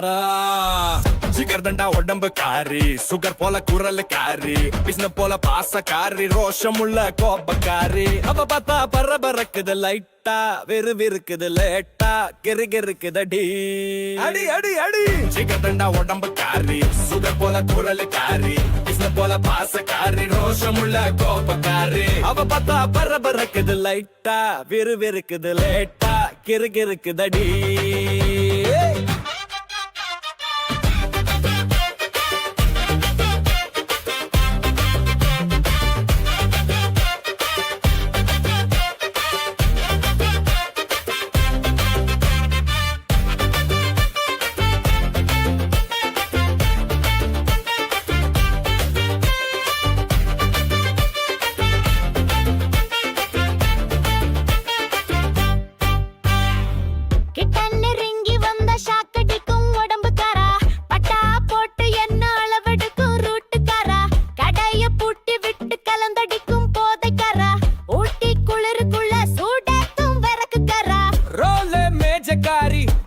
காரா ஜிகர் தண்டா உடம்பு காரி சுகர் போல குரல் காரி பிஸ்ன போல பாசக்காரி ரோஷம் உள்ள கோபக்காரி அவ பார்த்தா பரபரக்குது லைட்டா விறுவிறுக்குது லேட்டா கிறுகிறுக்குதடி அடி அடி அடி ஜிகர் தண்டா உடம்பு காரி சுகர் போல குரல் காரி பிஸ்ன போல பாசக்காரி ரோஷம் உள்ள கோபக்காரி அவ பார்த்தா பரபரக்குது லைட்டா விறுவிறுக்குது லேட்டா கிறுகிறுக்குதடி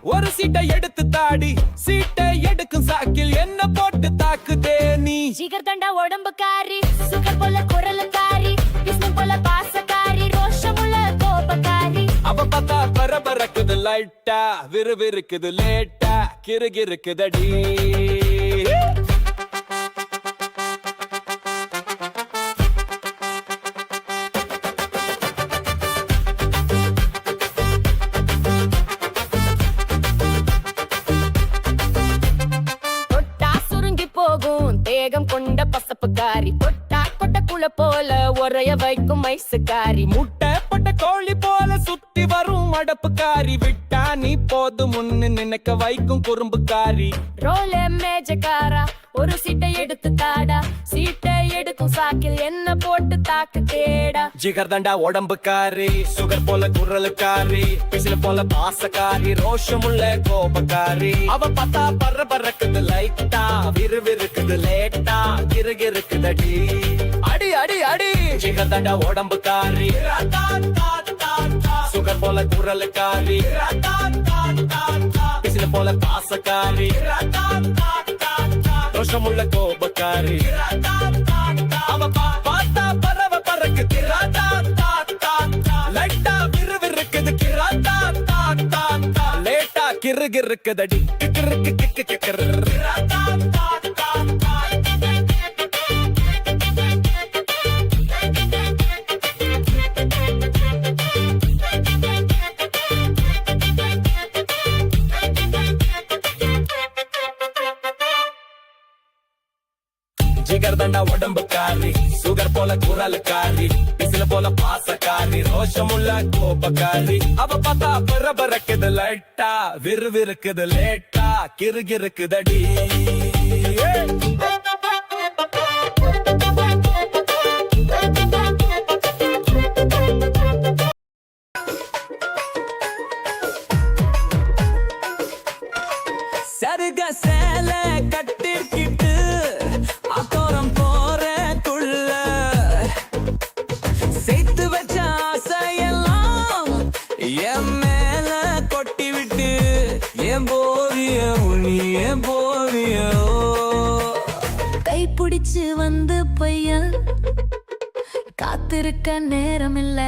ஒரு சீட்டை எடுத்து தாடி சீட்டை எடுக்கும் சாக்கில் என்ன போட்டு தாக்குதே நீ ஜிகர் தண்டா உடம்புக்காரி சுகர் போல குரலுக்காரி பிஸ்ன போல பாசக்காரி ரோஷமுள்ள கோபக்காரி அவ பார்த்தா பரபரக்குது லைட்டா விறுவிறுக்குது லேட்டா கிறுகிறுக்குதடி தேகம் கொண்ட பசப்புக்காரி தொட்டா கொட்ட குள போல உரைய வைக்கும் மைசுக்காரி முட்டை பட்ட கோழி போல சுத்தி வரும் அடப்புக்காரி விட்டா நீ போதும் முன்னு நினைக்க வைக்கும் குறும்புக்காரி ரோல மேஜக்காரா ஒரு சீட்டை எடுத்து தாடா சீட்டை எடுக்கும் சாக்கில் என்ன போட்டு தாக்கு தேடா ஜிகர் தண்டா உடம்புக்காரி சுகர் போல குரலுக்காரி பிசில போல பாசக்காரி ரோஷமுள்ள கோபக்காரி அவ பார்த்தா பரபரக்குது லைட்டா விறுவிறுக்குது லேட்டா கிறுகிறுக்குதடி அடி அடி அடி ஜிகர் தண்டா உடம்புக்காரி சுகர் போல குரலுக்காரி பிசில போல பாசக்காரி ரோஷமுள்ள கோபக்காரி அவ பார்த்தா பரவ பறக்குது லைட்டா விறுவிறுக்குது லேட்டா கிறுகிறுக்குதடி கிறுக்கு கிக்கு கிக்கு ஜிகர் தண்டா உடம்புக்காரி சுகர் போல குரலுக்காரி பிசில போல பாசக்காரி ரோஷமுள்ள கோபக்காரி அவ பார்த்தா பரபரக்குது லைட்டா விறுவிறுக்குது லேட்டா கிறுகிறுக்குதடி சருக சேல கட்டிக்கிட்டு அத்தோரம் போறக்குள்ள சேர்த்து வச்ச ஆசையெல்லாம் என் மேல கொட்டி விட்டு என் போவியோ நீ என் போவியோ கைப்பிடிச்சு வந்து பையன் காத்திருக்க நேரம் இல்ல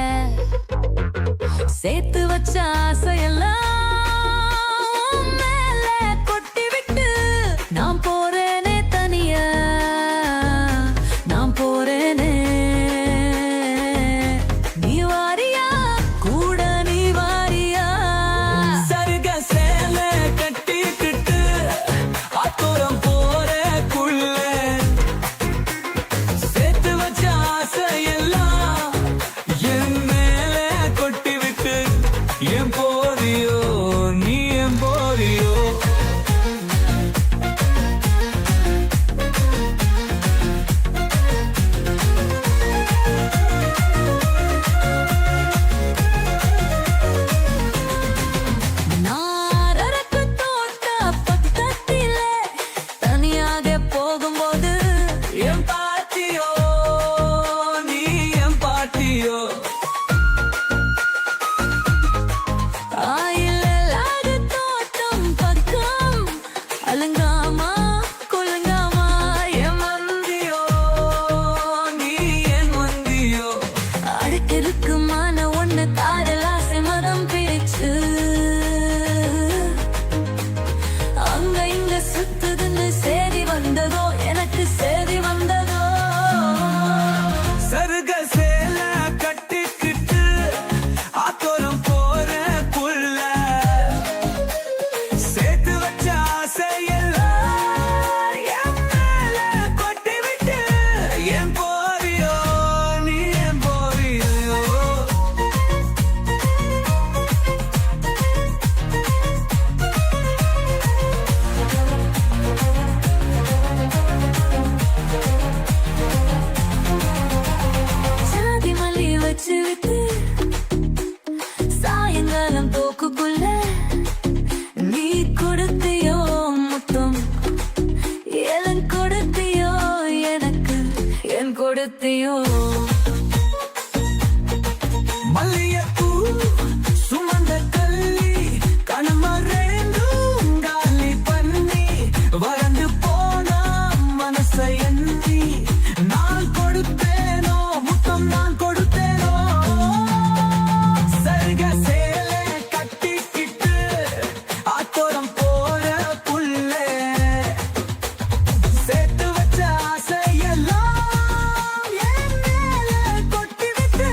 சேர்த்து வச்ச ஆசையெல்லாம் நான் போறேனே தனியா நான் போறேனே நீ வாரியா கூட நீ வாரியா சருக சேல கட்டிக்கிட்டு அத்தோரம் போறக்குள்ள சேர்த்து வச்ச ஆசையெல்லாம் என் மேல கொட்டி விட்டு என் போதியோ ஒருத்தையோ மல்லிகைப்பூ சுமந்த கள்ளி கணமரேந்தும் காலி பண்ணி வறண்டு போனா மனசை எண்ணி நான் கொடுத்தேனோ முத்தம் நான் கொடுத்தேனோ சருக சேல கட்டிக்கிட்டு ஆத்தோரம் போற புள்ளே சேர்த்து வச்ச ஆசையெல்லாம் என் மேல கொட்டி விட்டு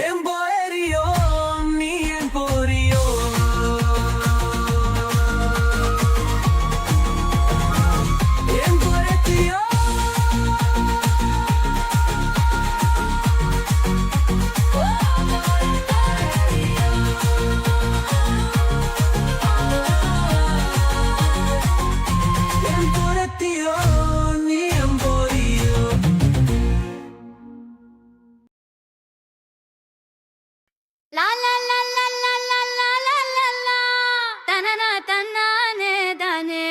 என் போயறியோ நீ என் போறியோ என் போயத்தியோ என் போறத்தியோ நீ என் போறியோ லா லா லா லா லா லா லா லா லா லா தனனா தன்னானே தானே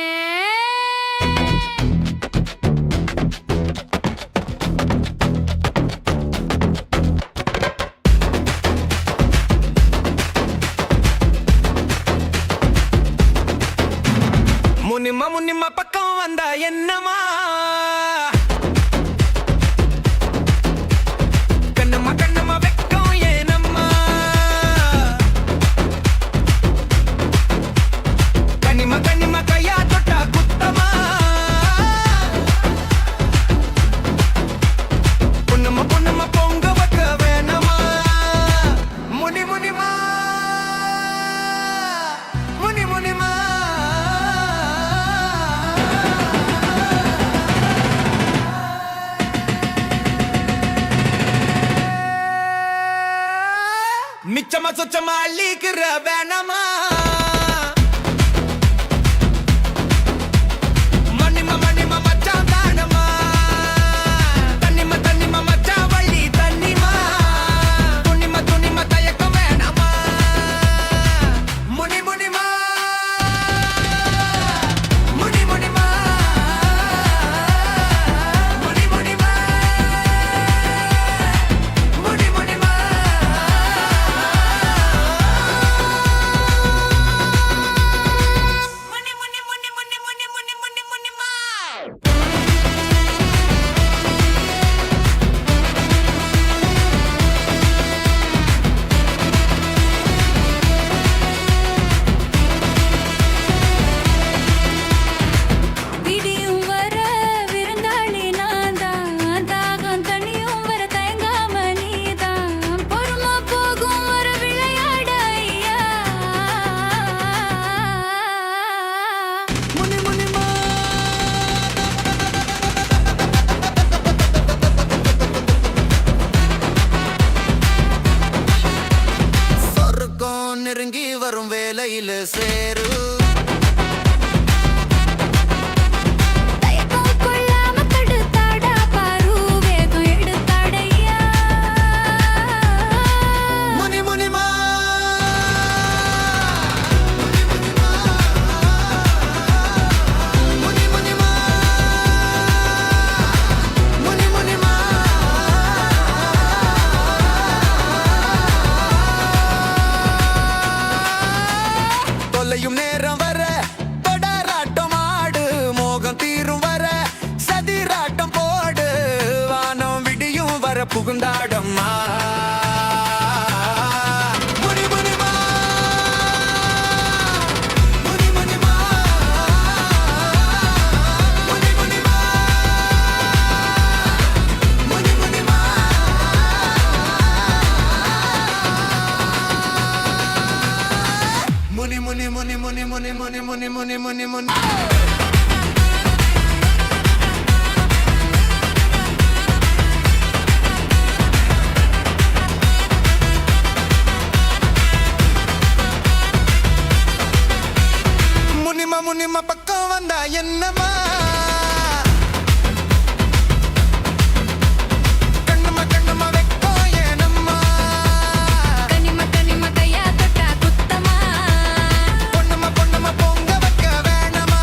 முனிமா முனிமா பக்கம் வந்தா என்னமா கண்ணம்மா கண்ணம்மா வெக்கம் ஏனம்மா கண்ணிமா கண்ணிமா கையா தொட்டா குத்தமா பொண்ணுமா பொண்ணுமா பொங்க வைக்க வேணாமா முனி முனிமா முனி முனிமா மிச்சமா சொச்சமா அள்ளிக்கிற வேணாமா மண்ணிமா மண்ணிமா மச்சான் தானமா தண்ணிமா தண்ணிமா மச்சான் வள்ளி தண்ணிமா துணிமா துணிமா தயக்கம் வேணாமா முனி முனிமா முனி முனிமா முனி முனிமா முனி முனிமா விடியும் வர விருந்தாளி நான்தான் தாகம் தனியும் வர தயங்காம நீதான் பொறுமா போகும் வர விளையாட ஐயா முனி முனிமா சொர்க்கம் நெருங்கி வரும் வேலையில சேரு தயக்கம் கொள்ளாம தடுத்தாடா பாரு வேகம் எடுத்தாடையா முனி முனிமா முனி முனிமா முனி முனிமா தொல்லையும் நேரம் வர தொடராட்டம் ஆடு மோகம் தீரும் வர சதிராட்டம் போடு வானம் விடியும் வர புகுந்தாடம்மா முனி முனிமா முனி முனிமா முனி முனிமா முனி முனிமா முனி முனி முனி முனி முனி முனி முனி முனி முனி முனி முனிமா முனிமா பக்கம் வந்தா என்னமா கண்ணம்மா கண்ணம்மா வெக்கம் ஏனம்மா கனிம கனிம கையா தொட்டா குத்தமா பொண்ணுமா பொண்ணுமா பொங்க வைக்க வேணாமா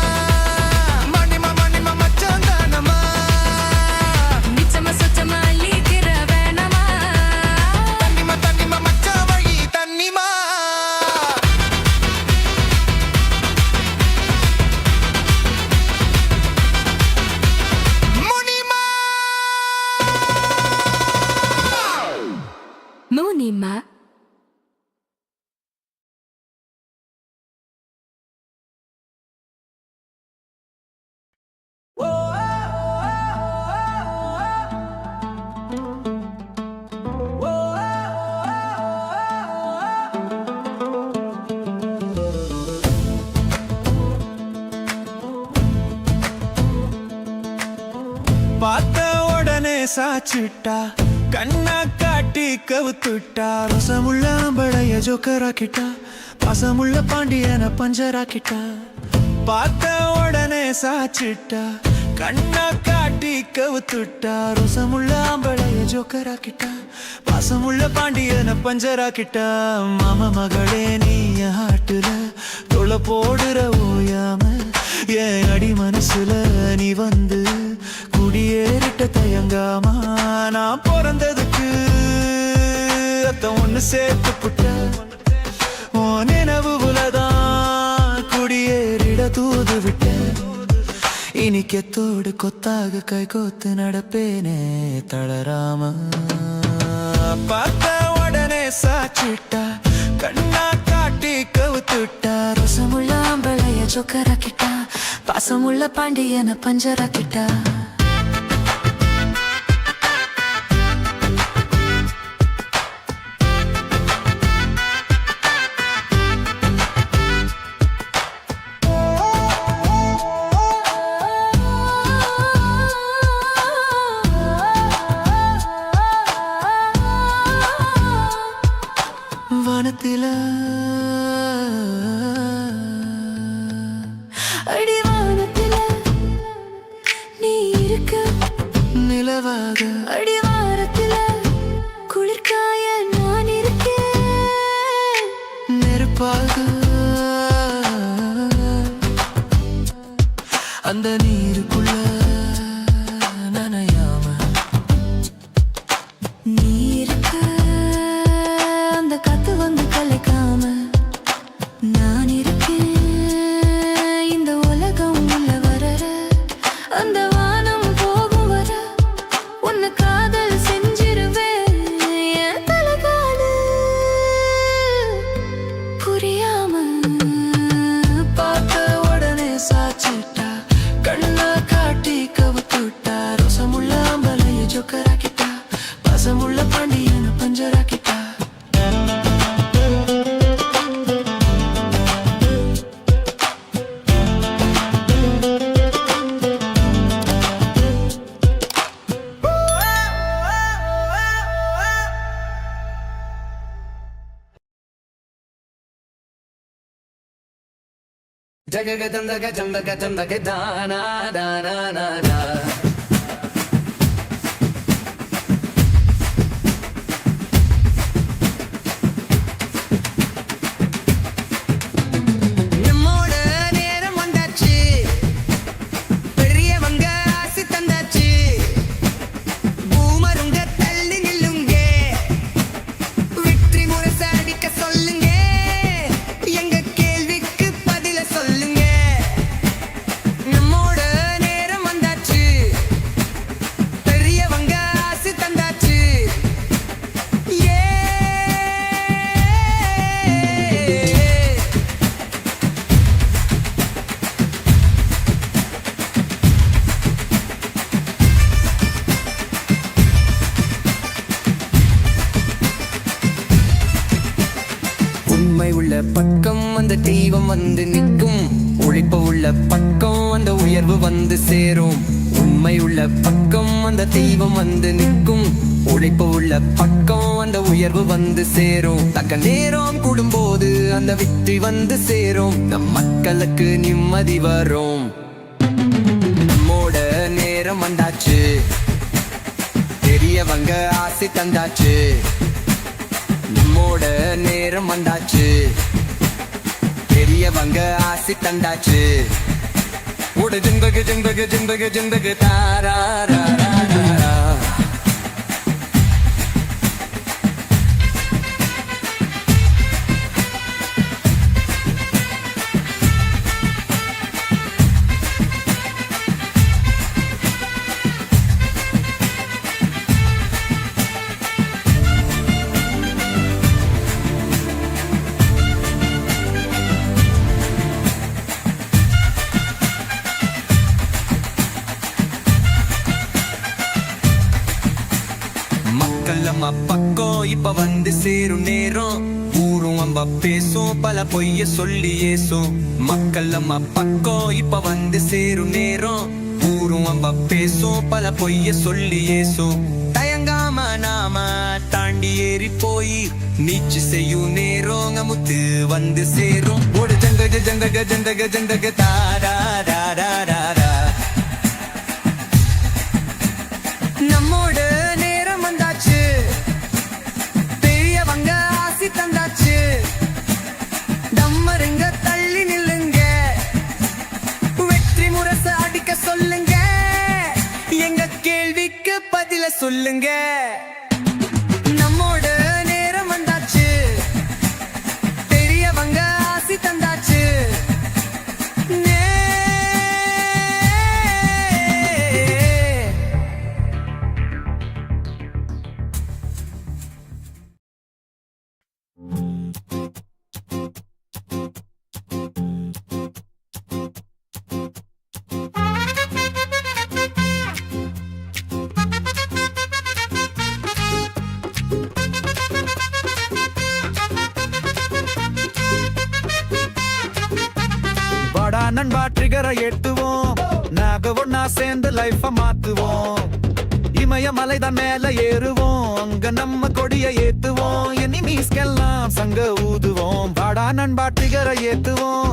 பார்த்த உடனே சாச்சிட்டா கண்ணா காட்டி கவுத்துட்டா ரசமுள்ள ஆம்பளைய ஜோக்கராக்கிட்டா பாசமுள்ள பாண்டியன பஞ்சராக்கிட்டா பார்த்த உடனே சாச்சிட்டா கண்ணா காட்டி கவுத்துட்டா ரசமுள்ள ஆம்பளைய ஜோக்கராக்கிட்டா பாசமுள்ள பாண்டியன பஞ்சராக்கிட்டா மாமா மகளே நீ ஆட்டுல தொலை போடுற ஓயாம என் அடி மனசுல நீ வந்து குடியேறிட்ட தயங்காமா நான் பிறந்ததுக்கு அத்த ஒண்ணு சேர்த்து புட்ட உன் நினைவுலதான் குடியேறிட தூது விட்ட இனி கெத்தோடு கொத்தாக கை கோத்து நடப்பேனே தளராம பார்த்த உடனே சாச்சிட்டா கண்ணா காட்டி கவுத்துட்டா ரசமுள்ள ஆம்பளைய ஜோக்கராக்கிட்டா பாசமுள்ள பாண்டியன பஞ்சராக்கிட்டா வானத்தில அடிவானத்தில நீ இருக்க நிலவாக அடிவாரத்தில குளிர்காய நான் இருக்கேன் நெருப்பாக அந்த நீருக்குள்ள நனையாம நீ இருக்க அந்த காத்து வந்து கலைக்காம நான் இருக்கேன் இந்த உலகம் உள்ள வர அந்த வானம் போகும் வர உன்னை காதல் செஞ்சிருவேன் என் தலைகாலு புரியாம பார்த்த உடனே சாச்சிட்டா கண்ணா காட்டி கவுத்துட்டா ரசமுள்ள ஆம்பளைய ஜோக்கராக்கிட்டா பாசமுள்ள பாண்டியன பஞ்சராக்கிட்டா Jaga jamba jamba dana dana dana. நம்மோட நேரம் வந்தாச்சு பெரியவங்க ஆசி தந்தாச்சு பூமருங்க தள்ளி நில்லுங்க வெற்றி முரசு அடிக்க சொல்லுங்க எங்க கேள்விக்கு பதில சொல்லுங்க நம்மோட நேரம் வந்தாச்சு பெரியவங்க ஆசி தந்தாச்சு ஏ உண்மை உள்ள பக்கம் அந்த தெய்வம் வந்து நிற்கும் உழைப்பு உள்ள பக்கம் அந்த உயர்வு வந்து சேரும் உண்மை உள்ள பக்கம் அந்த தெய்வம் வந்து நிற்கும் உழைப்பு உள்ள பக்கம் அந்த உயர்வு வந்து சேரும் தக்க நேரம் கூடும்போது அந்த வெற்றி வந்து சேரும் நம் மக்களுக்கு நிம்மதி வரும் நம்மோட நேரம் வந்தாச்சு பெரியவங்க ஆசை தந்தாச்சு நம்மோட நேரம் வந்தாச்சு பெரியவங்க ஆசி தந்தாச்சு உட ஜிம்பகு ஜிம்பகு ஜிம்பகு ஜிம்பகு தாரா நம்ம பக்கம் இப்ப வந்து சேரும் நேரம் ஊரும் அம்ப பேசும் பல பொய்ய சொல்லி ஏசும் மக்கள் நம்ம பக்கம் இப்ப வந்து சேரும் நேரம் ஊரும் அம்ப பேசும் பல பொய்ய சொல்லி ஏசும் தயங்காம நாம தாண்டி ஏறி போய் நீச்சு செய்யும் நேரம் முத்து வந்து சேரும் ஒரு ஜந்தக ஜந்தக ஜந்தக ஜந்தக தாரா நம்மோட நேரம் வந்தாச்சு பெரியவங்க ஆசி தந்தாச்சு நம்மருங்க தள்ளி நில்லுங்க வெற்றி முரச அடிக்க சொல்லுங்க எங்க கேள்விக்கு பதில சொல்லுங்க நம்மோட நேரம் வந்தாச்சு பெரியவங்க ஆசி தந்தாச்சு வாடா நண்பா ட்ரிகரை ஏத்துவோம் நாங்க ஒன்னா சேர்ந்து லைஃப மாத்துவோம் இமயமலை தான் மேல ஏறுவோம் அங்க நம்ம கொடிய ஏத்துவோம் எனிமீஸ்கெல்லாம் சங்க ஊதுவோம் வாடா நண்பா ட்ரிகரை ஏத்துவோம்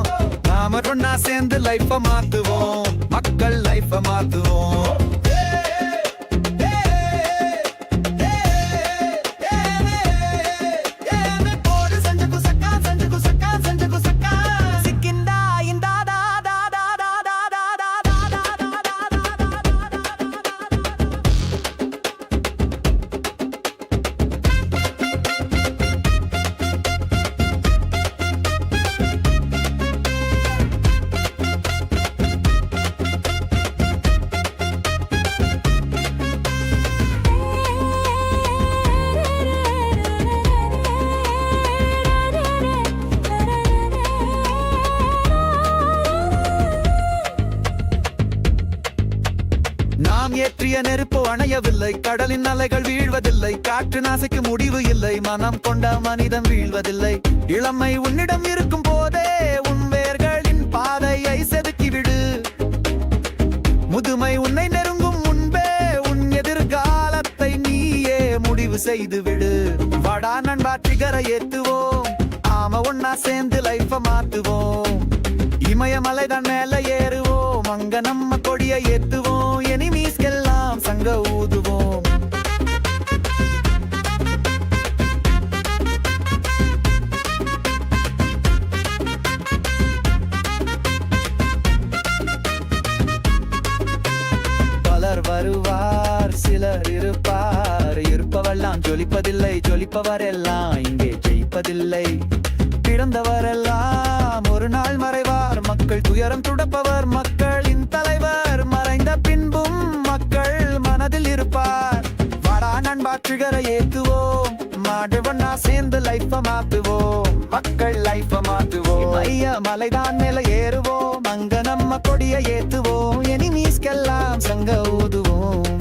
நாம ஒன்னா சேர்ந்து லைஃப மாத்துவோம் மக்கள் லைஃப மாத்துவோம் நாம் ஏற்றிய நெருப்பு அணையவில்லை கடலின் அலைகள் வீழ்வதில்லை காற்று நாசைக்கு முடிவு இல்லை மனம் கொண்ட மனிதன் வீழ்வதில்லை இளமை உன்னிடம் இருக்கும் போதே உன் வேர்களின் பாதையை செதுக்கிவிடு முதுமை உன்னை நெருங்கும் முன்பே உன் எதிர்காலத்தை நீயே முடிவு செய்து விடு வாடா நண்பா ட்ரிகரை ஏத்துவோம் ஆம ஒன்னா சேர்ந்து லைஃப மாத்துவோம் இமயமலை தான் மேல ஏறுவோம் அங்க நம்ம கொடிய ஏத்துவோம் எனிமீஸ்கெல்லாம் சங்க ஊதுவோம் பலர் வருவார் சிலர் இருப்பார் இருப்பவெல்லாம் ஜொலிப்பதில்லை ஜொலிப்பவர் எல்லாம் இங்கே ஜெயிப்பதில்லை பிறந்தவரெல்லாம் ஒரு நாள் மறைவார் மக்கள் துயரம் துடப்பவர் மக்களின் தலைவர் மறைந்த பின்பும் மக்கள் மனதில் இருப்பார் வாடா நண்பா ட்ரிகரை ஏத்துவோம் மாடு ஒன்னா சேர்ந்து லைஃப மாத்துவோம் மக்கள் லைஃப மாத்துவோம் ஐயா மலைதான் மேல ஏறுவோம் அங்க நம்ம கொடிய ஏத்துவோம் எனிமீஸ்கெல்லாம் சங்க ஊதுவோம்